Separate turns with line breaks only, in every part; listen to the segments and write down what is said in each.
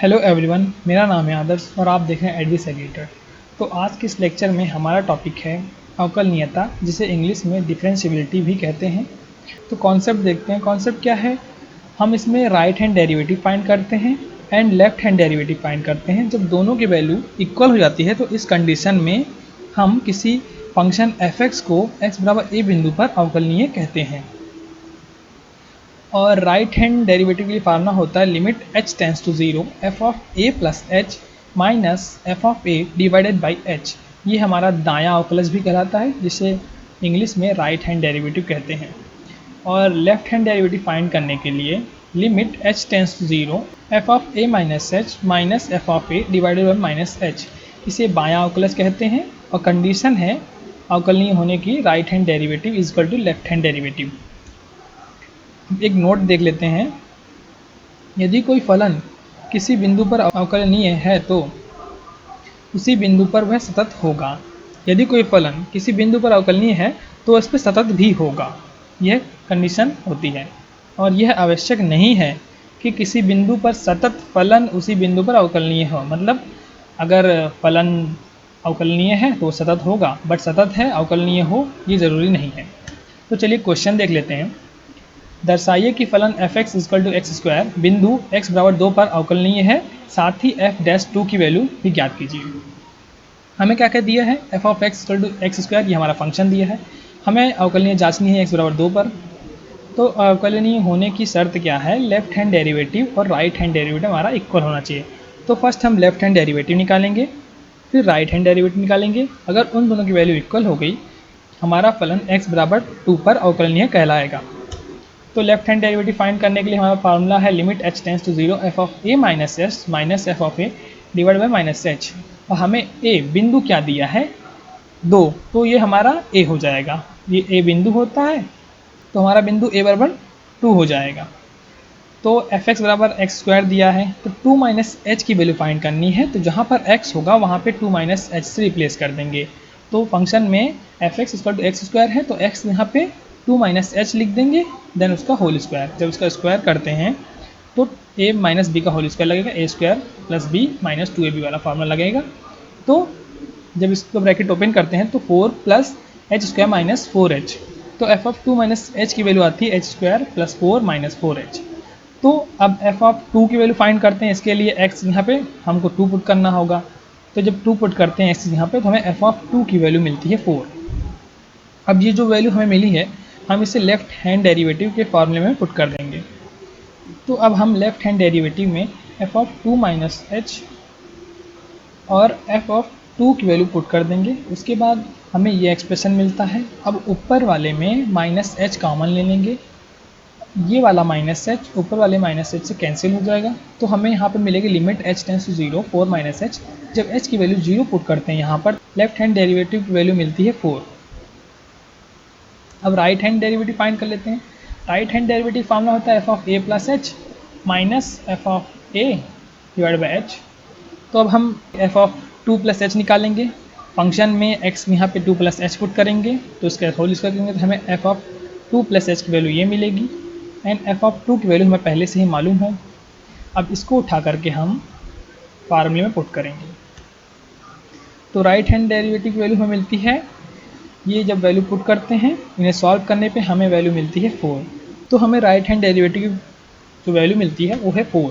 Hello everyone, मेरा नाम है आदर्श और आप देख रहे हैं एडविस एग्रीटर। तो आज के इस लेक्चर में हमारा टॉपिक है अवकलनीयता, जिसे इंग्लिश में डिफरेंशिएबिलिटी भी कहते हैं। तो कॉन्सेप्ट देखते हैं। कॉन्सेप्ट क्या है? हम इसमें राइट हैंड डेरिवेटिव फाइंड करते हैं and left hand derivative find करते हैं। जब दोनों की वैल्यू इक्वल हो जाती है तो इस कंडीशन में हम किसी फंक्शन f(x) को x बराबर a बिंदु पर अवकलनीय कहते हैं। और राइट हैंड डेरिवेटिव के लिए फार्मूला होता है limit h tends to 0 f of a plus h minus f of a divided by h। ये हमारा दायां अवकलज भी कहलाता है, जिसे इंग्लिश में राइट हैंड डेरिवेटिव कहते हैं। और लेफ्ट हैंड डेरिवेटिव फाइंड करने के लिए limit h tends to 0 f of a minus h minus f of a divided by minus h। इसे बायां अवकलज कहते हैं और कंडीशन है अवकलनीय होने की right hand derivative is equal to left hand derivative. एक नोट देख लेते हैं। यदि कोई फलन किसी बिंदु पर अवकलनीय है तो उसी बिंदु पर वह सतत होगा। यदि कोई फलन किसी बिंदु पर अवकलनीय है तो उस पर सतत भी होगा। यह कंडीशन होती है और यह आवश्यक नहीं है कि किसी बिंदु पर सतत फलन उसी बिंदु पर अवकलनीय हो। मतलब अगर फलन अवकलनीय है तो सतत होगा, बट सतत है अवकलनीय हो ये ज़रूरी नहीं है। तो चलिए क्वेश्चन देख लेते हैं। दर्शाइए कि फलन f(x) equal to x square बिंदु x बराबर 2 पर अवकलनीय है, साथ ही f'(2) की वैल्यू भी ज्ञात कीजिए। हमें क्या क्या दिया है? f of x equal to x square, ये हमारा फंक्शन दिया है। हमें अवकलनीय जांचनी है x बराबर 2 पर। तो अवकलनीय होने की शर्त क्या है? लेफ्ट हैंड डेरिवेटिव और राइट हैंड डेरिवेटिव हमारा इक्वल होना चाहिए। तो फर्स्ट हम लेफ्ट हैंड डेरिवेटिव निकालेंगे, फिर राइट हैंड डेरिवेटिव निकालेंगे। अगर उन दोनों की वैल्यू इक्वल हो गई, हमारा फलन x बराबर 2 पर अवकलनीय कहलाएगा। तो लेफ्ट हैंड डेरिवेटिव फाइंड करने के लिए हमारा फार्मूला है limit h tends to 0 f of a minus s minus f of a divide by minus h। और हमें a बिंदु क्या दिया है? 2, तो ये हमारा a हो जाएगा। ये a बिंदु होता है तो हमारा बिंदु a बराबर 2 हो जाएगा। तो f(x) बराबर एक्स स्क्वायर दिया है, तो 2 माइनस h की वैल्यू फाइंड करनी है। तो जहाँ पर x होगा वहाँ पे 2 माइनस h से रिप्लेस कर देंगे। तो फंक्शन में f(x) equal to x square है तो x यहाँ पे 2 माइनस h लिख देंगे, देन उसका होल स्क्वायर। जब उसका स्क्वायर करते हैं तो a माइनस बी का होल स्क्वायर लगेगा, a स्क्वायर प्लस बी माइनस 2ab वाला फार्मूला लगेगा। तो जब इसको ब्रैकेट ओपन करते हैं तो 4 plus h square minus 4h। तो f ऑफ 2 माइनस h की वैल्यू आती है h square plus 4 minus 4h। तो अब f ऑफ 2 की वैल्यू फाइंड करते हैं। इसके लिए x यहाँ पे हमको 2 पुट करना होगा। तो जब 2 पुट करते हैं x यहाँ पे तो हमें f ऑफ 2 की वैल्यू मिलती है 4। अब ये जो वैल्यू हमें मिली है हम इसे लेफ्ट हैंड डेरिवेटिव के फॉर्मूले में पुट कर देंगे। तो अब हम लेफ्ट हैंड डेरिवेटिव में f ऑफ 2 माइनस h और f ऑफ 2 की वैल्यू पुट कर देंगे। उसके बाद हमें ये एक्सप्रेशन मिलता है। अब ऊपर वाले में माइनस h कॉमन ले लेंगे। ये वाला माइनस h ऊपर वाले माइनस h से कैंसिल हो जाएगा। तो हमें यहाँ पर मिलेगी limit h tends to 0 4 minus h। जब h की वैल्यू 0 पुट करते हैं यहाँ पर, लेफ्ट हैंड डेरिवेटिव की वैल्यू मिलती है 4। अब राइट हैंड डेरिवेटिव फाइंड कर लेते हैं। राइट हैंड डेरिवेटिव फार्मूला होता है f of a plus h minus f of a divide by h। तो अब हम f ऑफ 2 प्लस h निकालेंगे। फंक्शन में x यहाँ पे 2 प्लस h पुट करेंगे तो इसका होल स्क्वायर करेंगे तो हमें f ऑफ 2 प्लस h की वैल्यू ये मिलेगी एंड f ऑफ 2 की वैल्यू हमें पहले से ही मालूम है। अब इसको उठा करके हम फार्मूले में पुट करेंगे। तो राइट हैंड डेरिवेटिव की वैल्यू हमें मिलती है, ये जब वैल्यू पुट करते हैं इन्हें सॉल्व करने पे हमें वैल्यू मिलती है 4। तो हमें राइट हैंड डेरिवेटिव की जो वैल्यू मिलती है वो है 4।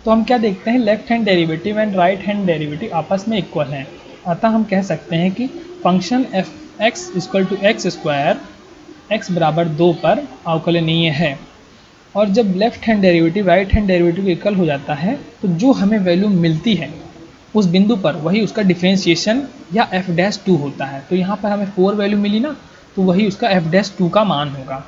तो हम क्या देखते हैं? Left hand derivative and right hand derivative आपस में इक्वल हैं। अतः हम कह सकते हैं कि function f(x) equal to x square x बराबर 2 पर अवकलनीय है। और जब left hand derivative right hand derivative equal हो जाता है तो जो हमें वैल्यू मिलती है उस बिंदु पर वही उसका डिफ्रेंशिएशन या f'2 होता है। तो यहाँ पर हमें 4 वैल्यू मिली ना, तो वही उसका f'2 का मान होगा।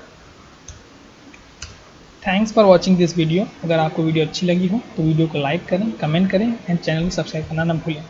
Thanks for watching this video. अगर आपको वीडियो अच्छी लगी हो तो वीडियो को लाइक करें, कमेंट करें एंड चैनल को सब्सक्राइब करना ना भूलें।